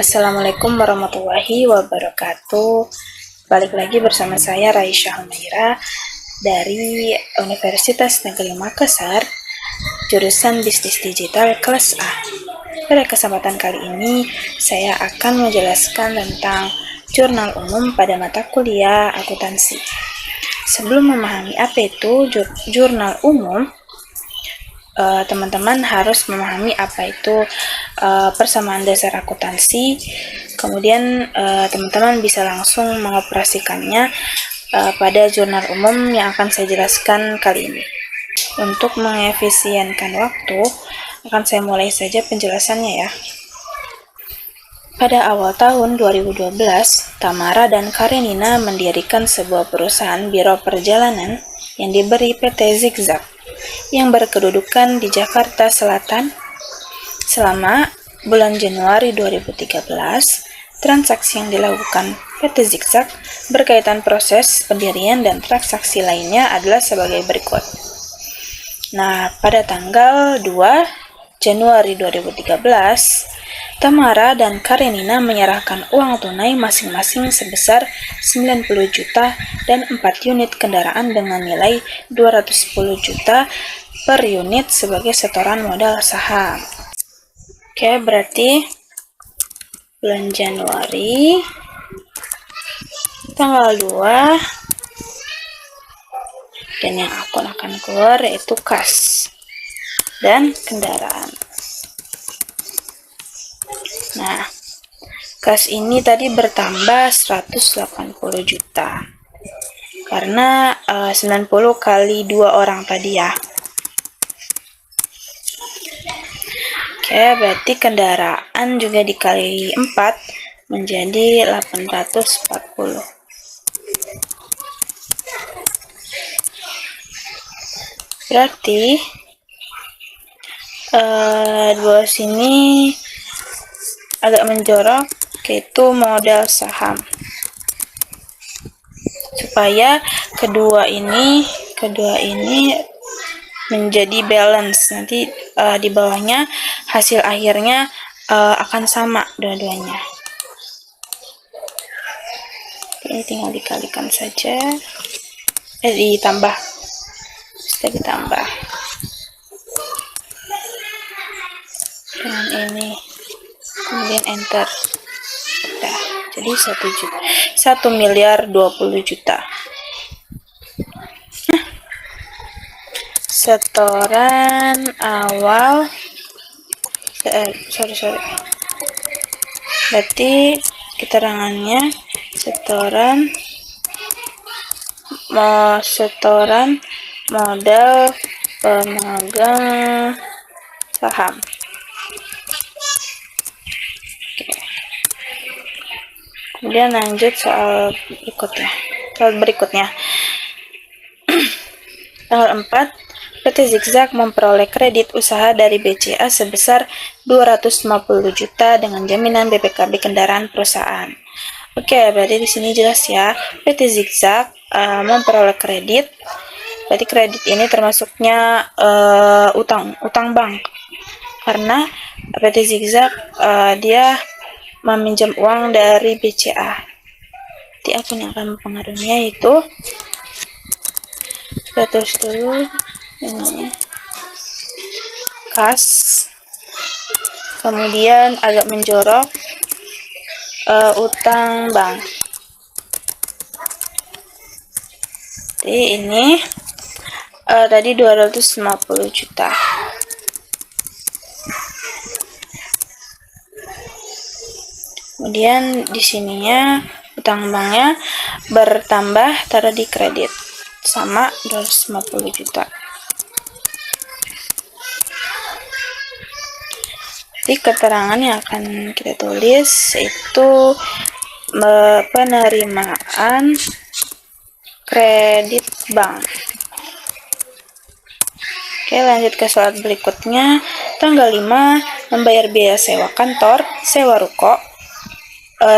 Assalamualaikum warahmatullahi wabarakatuh. Balik lagi bersama saya Raisya Humaira dari Universitas Negeri Makassar, jurusan Bisnis Digital kelas A. Pada kesempatan kali ini, saya akan menjelaskan tentang jurnal umum pada mata kuliah akuntansi. Sebelum memahami apa itu jurnal umum, teman-teman harus memahami apa itu persamaan dasar akuntansi. Kemudian teman-teman bisa langsung mengoperasikannya pada jurnal umum yang akan saya jelaskan kali ini. Untuk mengefisienkan waktu, akan saya mulai saja penjelasannya ya. Pada awal tahun 2012, Tamara dan Karenina mendirikan sebuah perusahaan biro perjalanan yang diberi PT Zigzag yang berkedudukan di Jakarta Selatan. Selama bulan Januari 2013, transaksi yang dilakukan PT Zigzag berkaitan proses pendirian dan transaksi lainnya adalah sebagai berikut. Nah, pada tanggal 2 Januari 2013, Tamara dan Karenina menyerahkan uang tunai masing-masing sebesar 90 juta dan 4 unit kendaraan dengan nilai 210 juta per unit sebagai setoran modal saham. Oke, berarti bulan Januari tanggal 2 dan yang akan keluar yaitu kas dan kendaraan. Nah, kas ini tadi bertambah 180 juta karena 90 kali 2 orang tadi ya. Oke, berarti kendaraan juga dikali 4 menjadi 840. Berarti dua sini agak menjorok, yaitu modal saham. Supaya kedua ini menjadi balance. Nanti di bawahnya hasil akhirnya akan sama dua-duanya. Ini tinggal dikalikan saja. Ditambah. Sudah ditambah. Dengan ini. Kemudian enter. Nah, jadi 1 miliar 20 juta. Setoran awal berarti keterangannya setoran modal pemegang saham. Kemudian lanjut soal berikutnya. Tanggal 4, PT Zigzag memperoleh kredit usaha dari BCA sebesar 250 juta dengan jaminan BPKB kendaraan perusahaan. Oke, berarti di sini jelas ya, PT Zigzag memperoleh kredit. Berarti kredit ini termasuknya utang bank. Karena PT Zigzag dia meminjam uang dari BCA. Nanti akun yang akan mempengaruhinya itu kita tulis dulu ini kas, kemudian agak menjorok utang bank. Jadi ini tadi 250 juta. Kemudian di sininya utang banknya bertambah, taruh di kredit sama 250 juta. Jadi keterangan yang akan kita tulis itu penerimaan kredit bank. Oke, lanjut ke soal berikutnya. Tanggal 5 membayar biaya sewa kantor, sewa ruko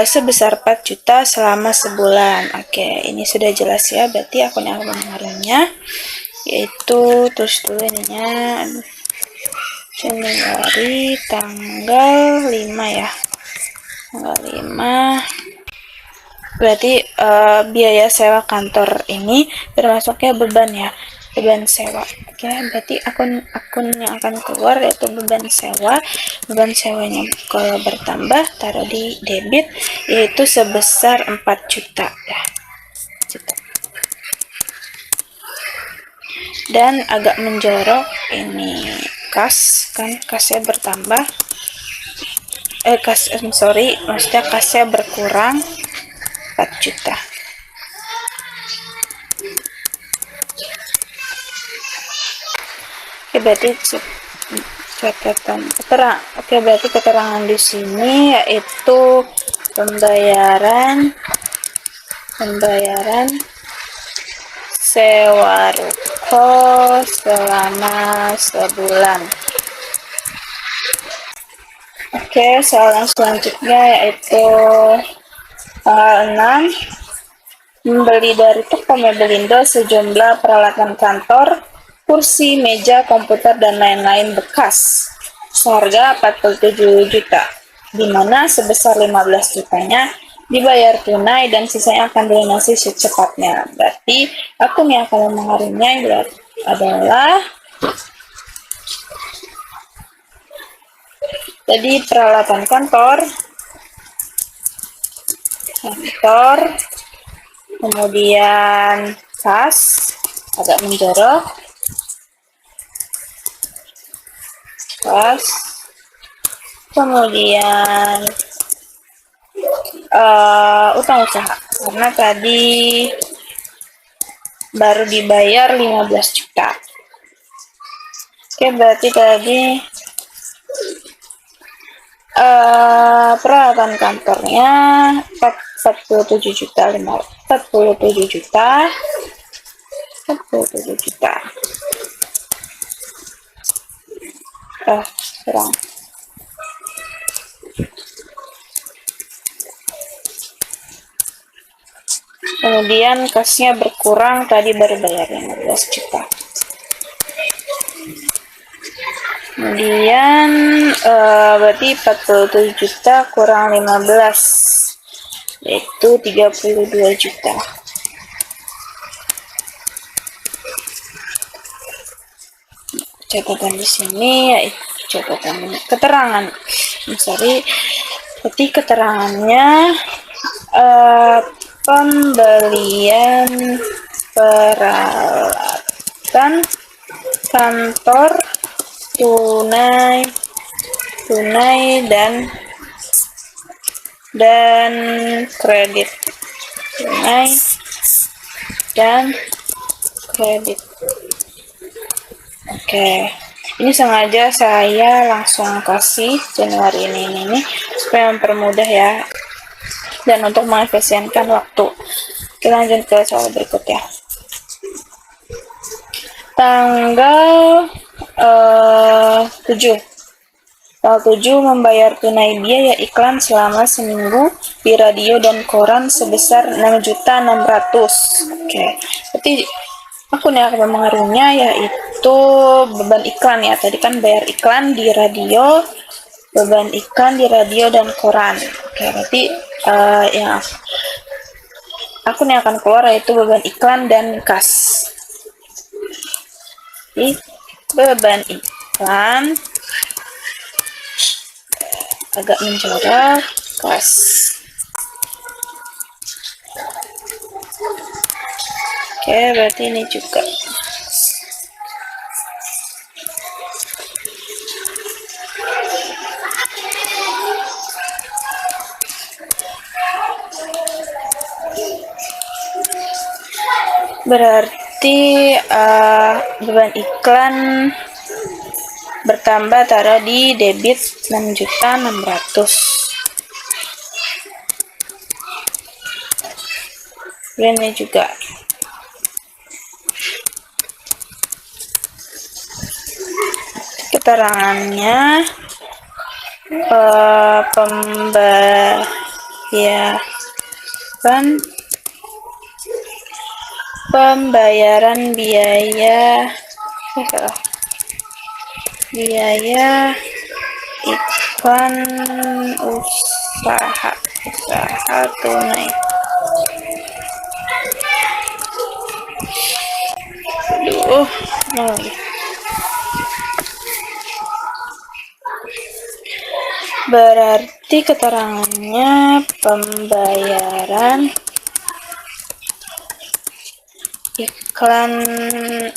sebesar 4 juta selama sebulan. Oke, ini sudah jelas ya, berarti akun yang mempengaruhinya yaitu terus dulu ininya Januari tanggal 5 ya. tanggal 5. Berarti biaya sewa kantor ini termasuknya beban ya, beban sewa. Oke, berarti akun yang akan keluar yaitu beban sewa. Beban sewanya kalau bertambah taruh di debit, yaitu sebesar 4 juta ya. Dan agak menjorok ini kasnya bertambah, maksudnya kasnya berkurang 4 juta. Oke, berarti berarti keterangan di sini yaitu pembayaran sewa ruko selama sebulan. Oke, soal yang selanjutnya yaitu tanggal 6, membeli dari toko Mebelindo sejumlah peralatan kantor, kursi, meja, komputer, dan lain-lain bekas seharga 47 juta, di mana sebesar 15 jutanya dibayar tunai dan sisanya akan dilunasi secepatnya. Berarti akun yang akan memengaruhinya adalah jadi peralatan kantor, kemudian kas agak menjorok, kemudian utang usaha karena tadi baru dibayar 15 juta. Oke, berarti tadi peralatan kantornya 47 juta. Kurang. Kemudian kasnya berkurang, tadi baru bayar 15 juta. Kemudian berarti 47 juta kurang 15 yaitu 32 juta. Catatan di sini yaitu keterangan. Berarti keterangannya pembelian peralatan kantor tunai dan kredit. Tunai dan kredit. Oke, ini sengaja saya langsung kasih Januari ini supaya mempermudah ya, dan untuk mengefisienkan waktu. Kita lanjut ke soal berikutnya. Tanggal 7 membayar tunai biaya iklan selama seminggu di radio dan koran sebesar 6.600.000. Oke, berarti akun yang akan mempengaruhinya yaitu beban iklan ya. Tadi kan bayar iklan di radio, beban iklan di radio dan koran. Oke, berarti akun yang akan keluar yaitu beban iklan dan kas. Jadi beban iklan agak menjorok, kas. Oke, berarti ini juga. Berarti beban iklan bertambah, taruh di debit 6.600.000. Ini juga keterangannya pembayaran biaya iklan usaha tunai. Aduh, berarti keterangannya pembayaran iklan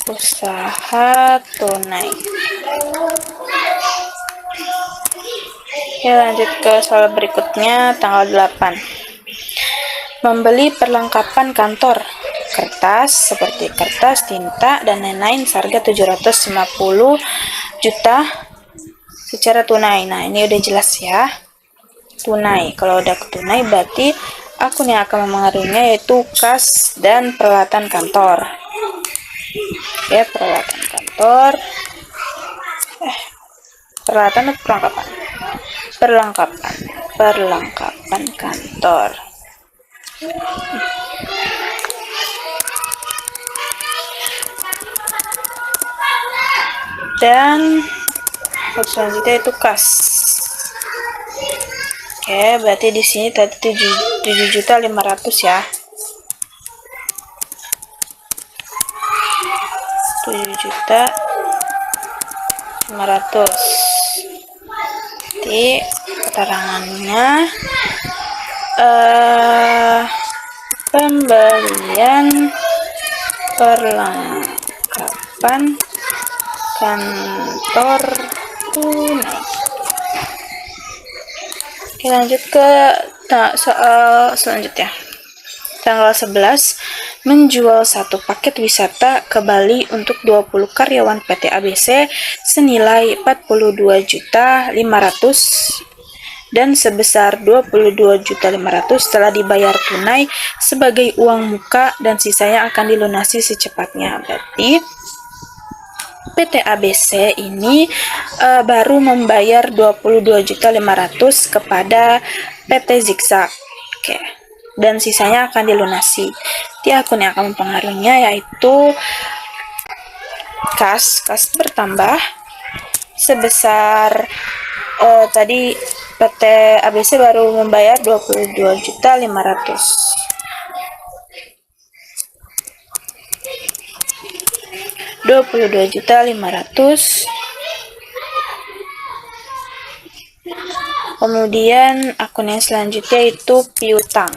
usaha tunai. Oke, lanjut ke soal berikutnya, tanggal 8. Membeli perlengkapan kantor, kertas seperti kertas, tinta, dan lain-lain seharga 750 juta secara tunai. Nah, ini udah jelas ya. Tunai. Kalau udah tunai berarti akun yang akan memengaruhinya yaitu kas dan peralatan kantor. Ya, peralatan kantor. Peralatan atau perlengkapan? Perlengkapan kantor. Dan selanjutnya itu kas. Oke, berarti di sini tadi 7.500 ya. 7.500. Jadi keterangannya pembelian perlengkapan kantor tunai. Oke, lanjut ke soal selanjutnya. Tanggal 11, menjual satu paket wisata ke Bali untuk 20 karyawan PT ABC senilai 42.500 dan sebesar 22.500 telah dibayar tunai sebagai uang muka dan sisanya akan dilunasi secepatnya. Berarti PT ABC ini baru membayar 22.500 kepada PT Zigzag. Oke. Dan sisanya akan dilunasi. Di akun yang akan mempengaruhinya yaitu kas bertambah sebesar tadi PT ABC baru membayar 22.500. 22.500. Kemudian akun yang selanjutnya itu piutang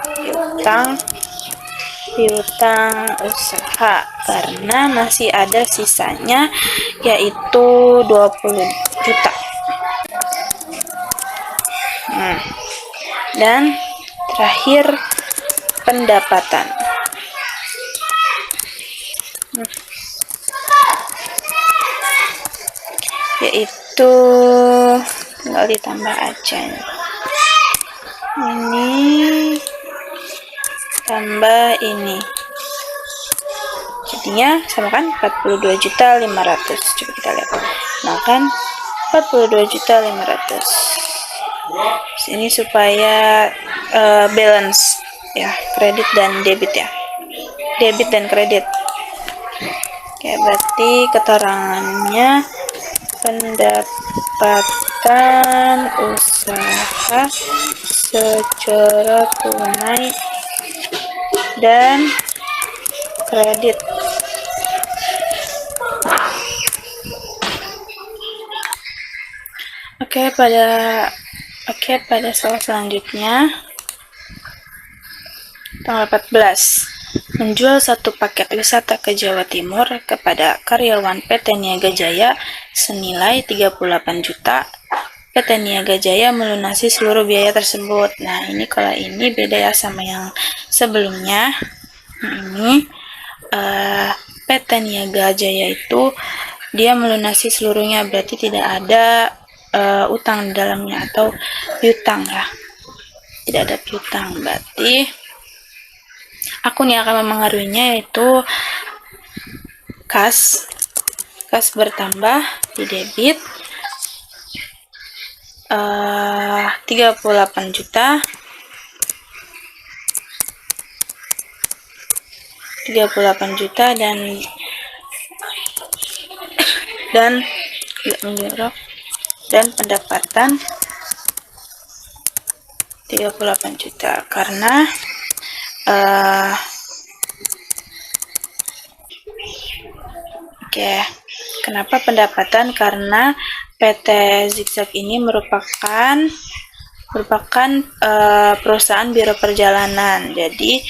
usaha karena masih ada sisanya yaitu 20 juta. Dan terakhir pendapatan. Yaitu tinggal ditambah aja. Ini tambah ini. Jadinya sama kan 42.500. Coba kita lihat. Nah kan 42.500. Ini supaya balance ya, kredit dan debit ya. Debit dan kredit. Oke, berarti keterangannya pendapatan usaha secara tunai dan kredit. Oke, pada soal selanjutnya tanggal 14. Menjual satu paket wisata ke Jawa Timur kepada karyawan PT Niaga Jaya senilai 38 juta. PT Niaga Jaya melunasi seluruh biaya tersebut. Nah, ini kalau ini beda ya sama yang sebelumnya. Ini PT Niaga Jaya itu dia melunasi seluruhnya, berarti tidak ada utang di dalamnya atau piutang ya. Tidak ada piutang, berarti akun yang akan memengaruhinya yaitu kas bertambah di debit 38 juta dan pendapatan 38 juta karena kenapa pendapatan? Karena PT Zigzag ini merupakan perusahaan biro perjalanan. Jadi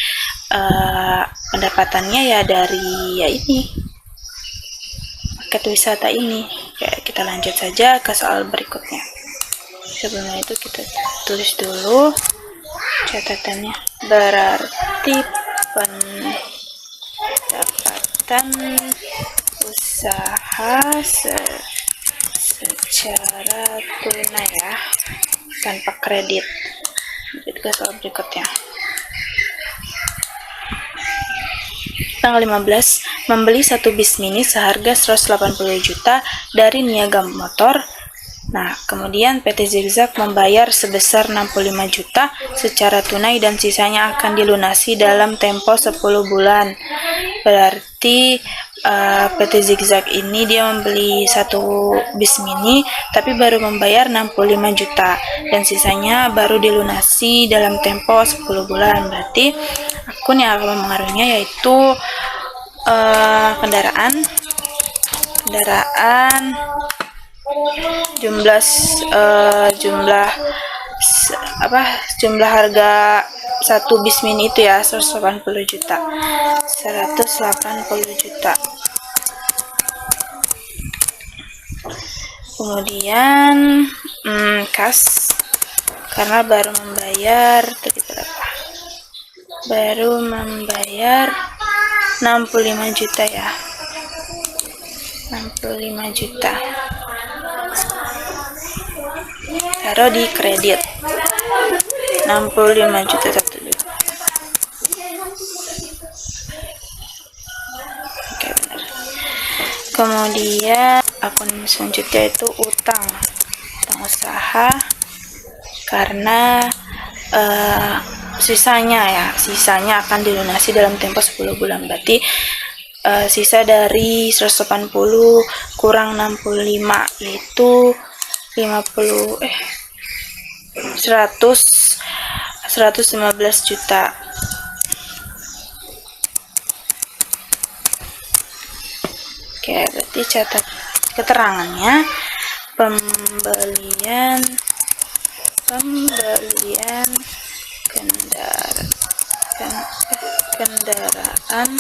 pendapatannya ya dari ini paket wisata ini. Kita lanjut saja ke soal berikutnya. Sebelumnya itu kita tulis dulu catatannya. Berarti pendapatan usaha secara tunai ya, tanpa kredit. Lanjut ke soal berikutnya. Tanggal 15, membeli satu bis mini seharga 180 juta dari Niaga Motor. Nah, kemudian PT Zigzag membayar sebesar 65 juta secara tunai dan sisanya akan dilunasi dalam tempo 10 bulan. Berarti PT Zigzag ini dia membeli satu bis mini tapi baru membayar 65 juta dan sisanya baru dilunasi dalam tempo 10 bulan. Berarti akun yang akan mempengaruhinya yaitu kendaraan jumlah harga satu bis mini itu ya 180 juta. Kemudian kas karena baru membayar 65 juta ya. 65 juta. Taruh di kredit. 65 juta satu juta. Oke, benar. Kemudian akun selanjutnya itu utang usaha karena sisanya akan dilunasi dalam tempo 10 bulan. Berarti sisa dari 180 kurang 65 yaitu 115 juta. Oke, berarti catat keterangannya. Pembelian kendaraan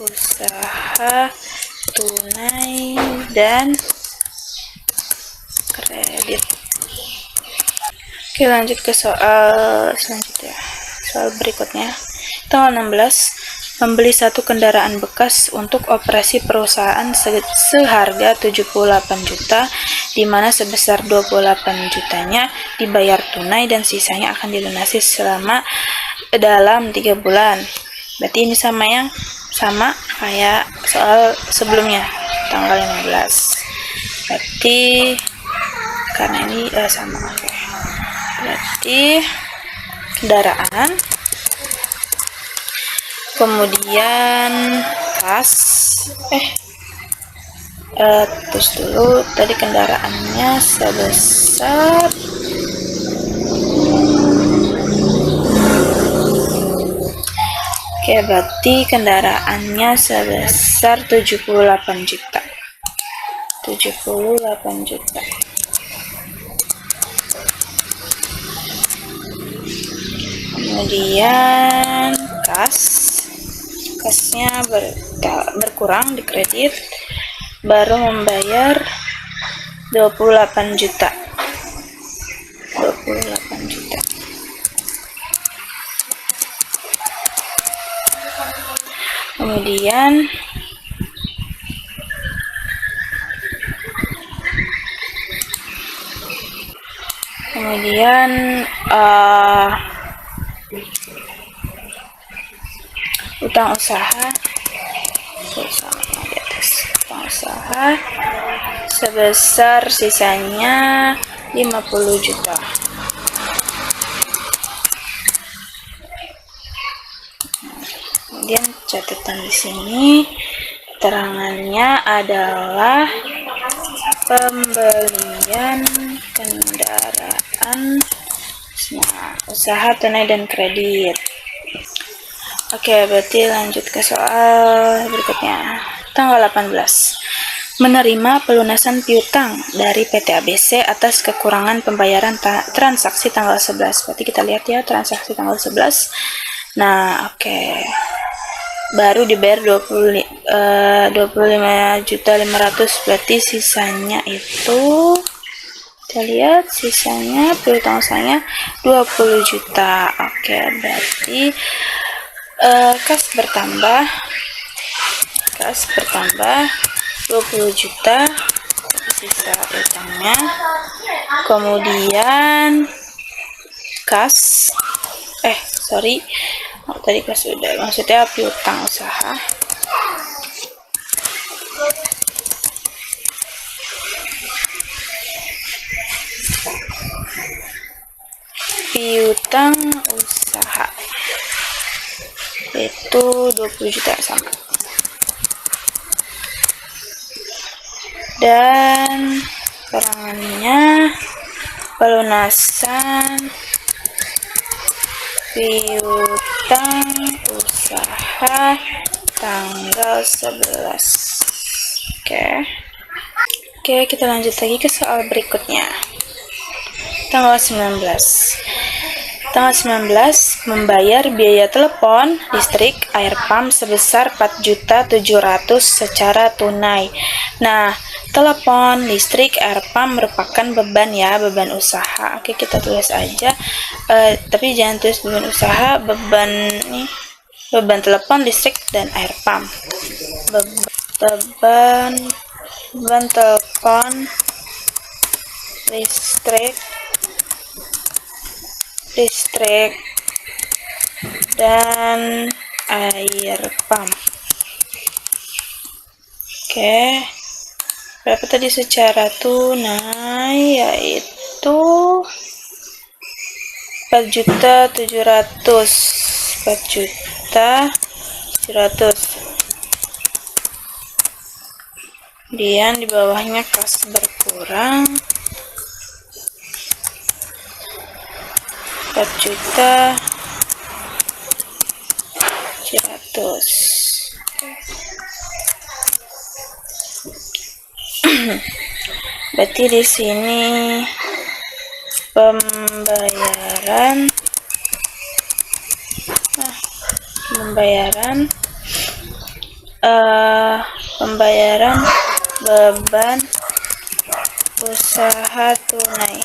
usaha tunai dan kredit. Oke, lanjut ke soal selanjutnya. Soal berikutnya. Tanggal 16, membeli satu kendaraan bekas untuk operasi perusahaan seharga 78 juta, di mana sebesar 28 jutanya dibayar tunai dan sisanya akan dilunasi dalam 3 bulan. Berarti ini sama kayak soal sebelumnya, tanggal 15. Berarti karena ini sama. Berarti kendaraan, kemudian kas, terus dulu tadi kendaraannya sebesar berarti kendaraannya sebesar 78 juta. Kemudian kasnya berkurang di kredit, baru membayar 28 juta. Kemudian utang usaha sebesar sisanya 50 juta. Kemudian catatan di sini keterangannya adalah pembelian kendaraan Nah, usaha tunai dan kredit. Oke, berarti lanjut ke soal berikutnya. Tanggal 18. Menerima pelunasan piutang dari PT ABC atas kekurangan pembayaran transaksi tanggal 11. Berarti kita lihat ya transaksi tanggal 11. Nah, oke. Baru dibayar 25.500.000, berarti sisanya itu kita lihat sisanya piutang usahanya 20 juta. Oke, berarti kas bertambah 20 juta sisa utangnya. Kemudian kas tadi kas sudah, maksudnya piutang usaha. Piutang usaha itu 20 juta sama. Dan perangannya pelunasan piutang usaha tanggal 11. Oke, kita lanjut lagi ke soal berikutnya. Tanggal 19. Tanggal 19 membayar biaya telepon, listrik, air pump sebesar 4.700.000 secara tunai. Nah, telepon, listrik, air pump merupakan beban ya, beban usaha. Oke, kita tulis aja. Tapi jangan tulis beban usaha, beban telepon, listrik, dan air pump. Beban telepon, listrik, dan air pump. Oke, berapa tadi secara tunai? Yaitu 4.700.000. Kemudian di bawahnya kas berkurang 4.700.000. Berarti di sini pembayaran beban usaha tunai.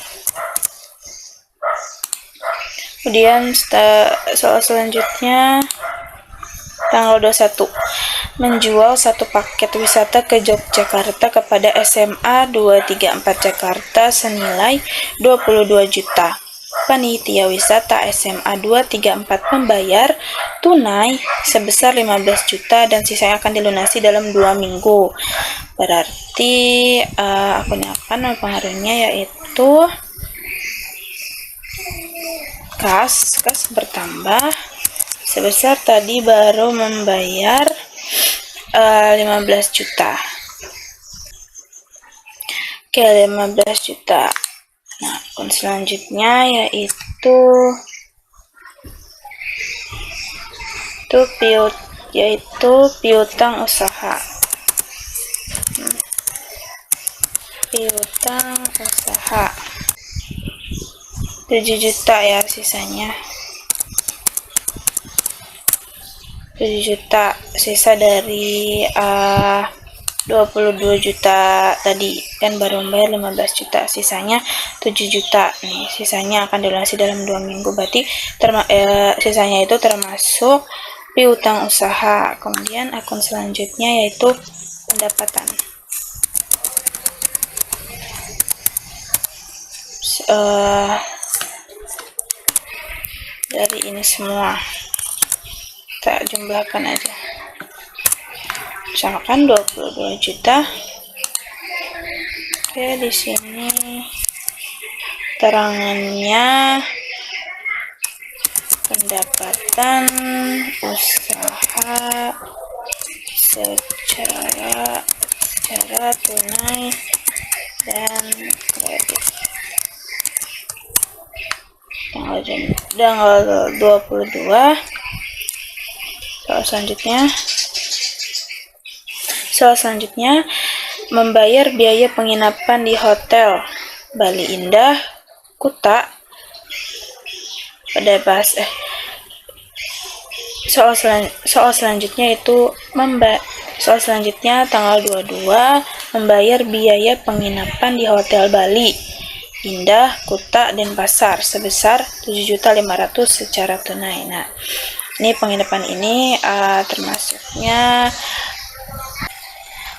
Kemudian soal selanjutnya tanggal 21. Menjual satu paket wisata ke Yogyakarta kepada SMA 234 Jakarta senilai 22 juta. Panitia wisata SMA 234 membayar tunai sebesar 15 juta dan sisanya akan dilunasi dalam 2 minggu. Berarti akun yang akan mempengaruhinya yaitu kas bertambah sebesar tadi baru membayar 15 juta. Oke, 15 juta. Nah, akun selanjutnya yaitu piutang usaha. Piutang usaha 7 juta ya sisanya. 7 juta sisa dari 22 juta tadi kan baru membayar 15 juta, sisanya 7 juta nih, sisanya akan dilunasi dalam 2 minggu. Berarti sisanya itu termasuk piutang usaha. Kemudian akun selanjutnya yaitu pendapatan. Dari ini semua kita jumlahkan aja, misalkan 22 juta. Oke, di sini terangannya pendapatan usaha secara tunai dan kredit. tanggal 22. Soal selanjutnya membayar biaya penginapan di hotel Bali Indah, Kuta pada soal selanjutnya itu soal selanjutnya tanggal 22 membayar biaya penginapan di Hotel Bali Indah, Kuta, Denpasar sebesar 7.500.000 secara tunai. Nah, ini penginapan ini termasuknya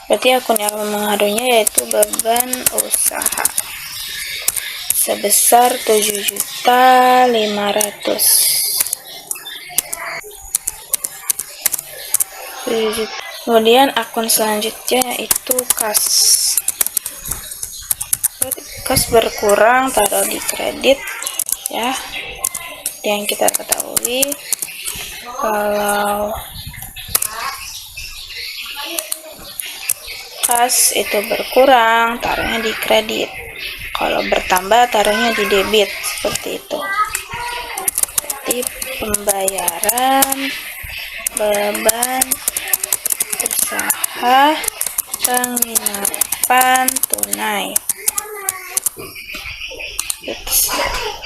berarti akun yang mengaruhnya yaitu beban usaha sebesar 7.500.000. Kemudian akun selanjutnya yaitu kas. Kas berkurang, taruh di kredit ya. Yang kita ketahui kalau kas itu berkurang, taruhnya di kredit. Kalau bertambah, taruhnya di debit, seperti itu. Jadi pembayaran beban usaha penginapan tunai.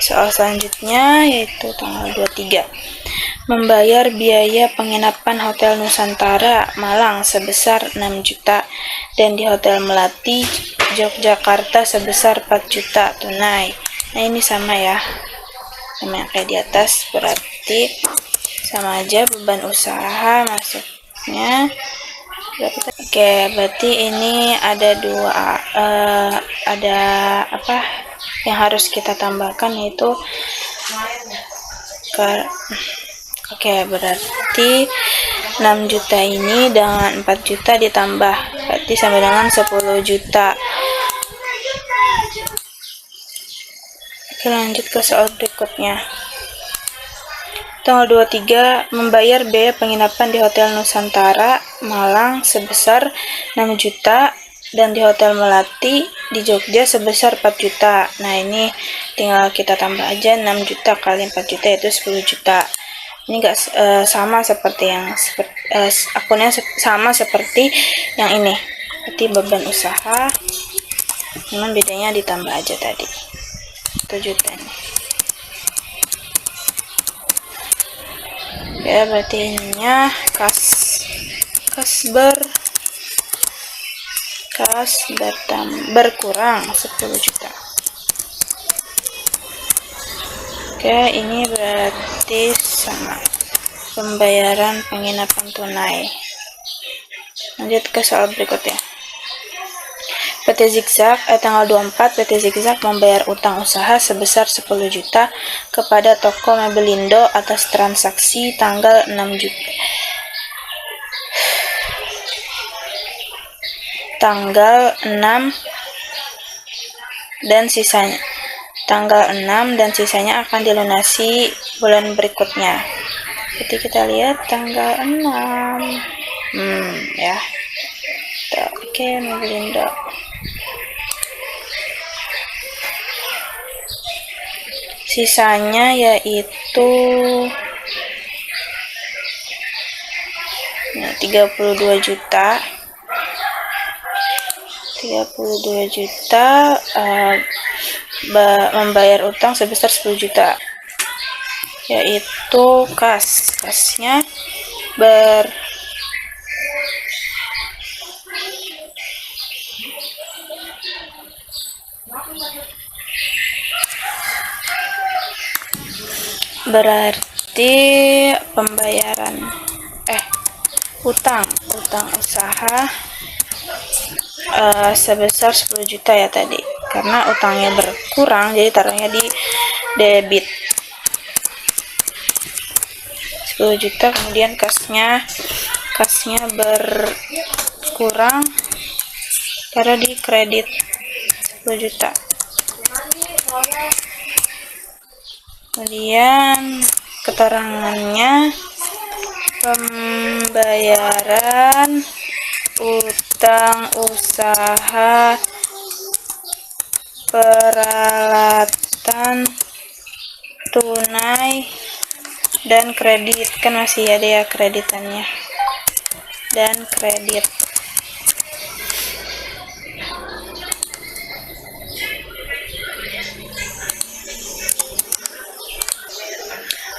Soal selanjutnya yaitu tanggal 23. Membayar biaya penginapan Hotel Nusantara Malang sebesar 6 juta dan di Hotel Melati Yogyakarta sebesar 4 juta tunai. Nah, ini sama ya, sama yang kayak di atas, berarti sama aja beban usaha masuknya. Oke, berarti ini ada yang harus kita tambahkan, yaitu berarti 6 juta ini dengan 4 juta ditambah, berarti sama dengan 10 juta. Oke, lanjut ke soal berikutnya. Tanggal 23 membayar biaya penginapan di Hotel Nusantara Malang sebesar 6 juta dan di Hotel Melati di Jogja sebesar 4 juta. Nah, ini tinggal kita tambah aja 6 juta kali 4 juta yaitu 10 juta. Ini enggak sama seperti yang akunnya sama seperti yang ini. Berarti beban usaha, memang bedanya ditambah aja tadi 1 juta ini. Ya, berarti ininya berkurang 10 juta. Oke, ini berarti sama pembayaran penginapan tunai. Lanjut ke soal berikutnya. PT Zigzag tanggal 24 PT Zigzag membayar utang usaha sebesar 10 juta kepada toko Mebelindo atas transaksi tanggal 6 juta. Tanggal 6 dan sisanya akan dilunasi bulan berikutnya. Jadi kita lihat tanggal 6. Ya. Oke, Mebelindo. Sisanya yaitu 32 juta. Membayar utang sebesar 10 juta. Yaitu kasnya berarti pembayaran utang usaha sebesar 10 juta ya tadi, karena utangnya berkurang jadi taruhnya di debit 10 juta. Kemudian kasnya berkurang, taruh di kredit 10 juta. Kemudian keterangannya pembayaran utang usaha peralatan tunai dan kredit, kan masih ada ya kreditannya, dan kredit.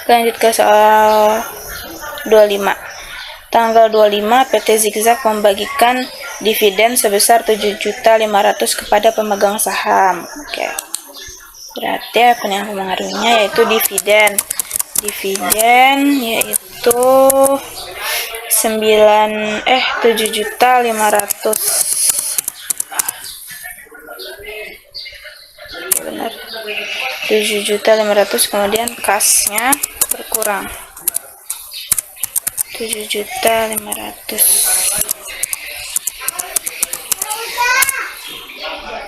Lanjut ke soal 25. Tanggal 25 PT Zigzag membagikan dividen sebesar 7.500.000 kepada pemegang saham. Oke. Berarti akun yang mempengaruhinya yaitu dividen. Dividen yaitu 7.500.000. Benar. 7.500.000, kemudian kasnya berkurang 7.500.000.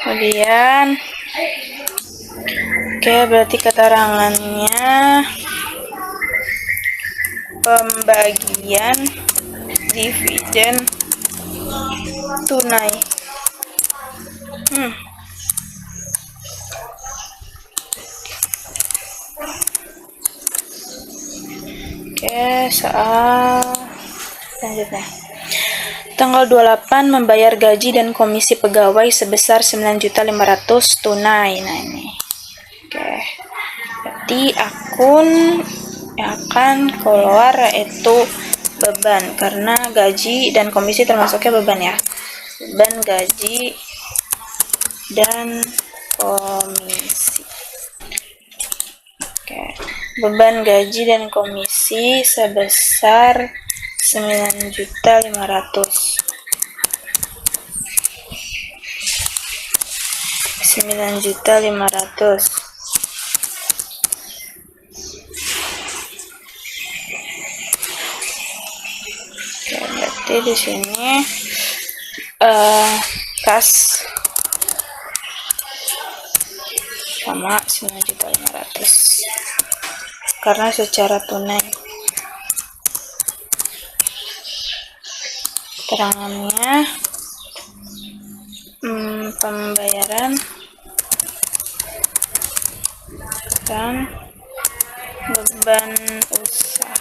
Kemudian berarti keterangannya pembagian dividen tunai. Soal selanjutnya. Tanggal 28 membayar gaji dan komisi pegawai sebesar 9.500.000 tunai. Nah ini. Berarti akun yang akan keluar yaitu beban, karena gaji dan komisi termasuknya beban ya. Beban gaji dan komisi. Beban gaji dan komisi sebesar 9.500.000. Berarti di sini kas sama 9.500.000 karena secara tunai. Keterangannya pembayaran dan beban usaha.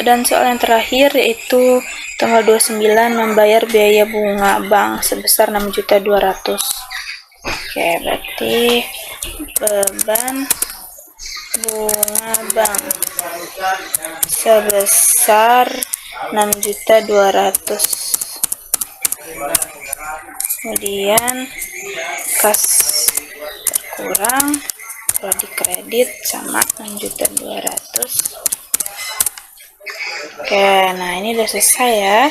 Dan soal yang terakhir yaitu tanggal 29 membayar biaya bunga bank sebesar 6.200.000. Berarti beban bunga bank sebesar 6.200.000. Kemudian kas berkurang, kalau di kredit sama 6.200.000. Nah ini udah selesai ya.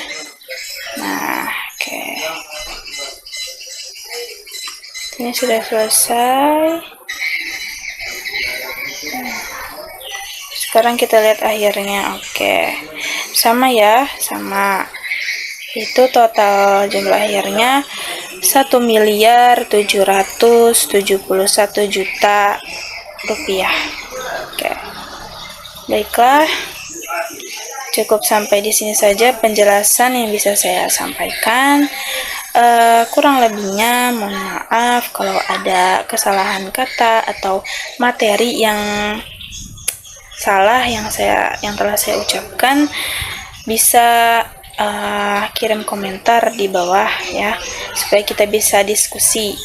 Ini sudah selesai. Sekarang kita lihat akhirnya. Sama ya, sama. Itu total jumlah akhirnya 1.771.000.000 rupiah. Baiklah. Cukup sampai di sini saja penjelasan yang bisa saya sampaikan. Kurang lebihnya mohon maaf kalau ada kesalahan kata atau materi yang salah yang telah saya ucapkan. Bisa kirim komentar di bawah ya, supaya kita bisa diskusi.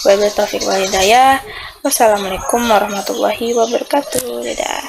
Wabillahi taufiq wal hidayah. Wassalamualaikum warahmatullahi wabarakatuh. Dadah.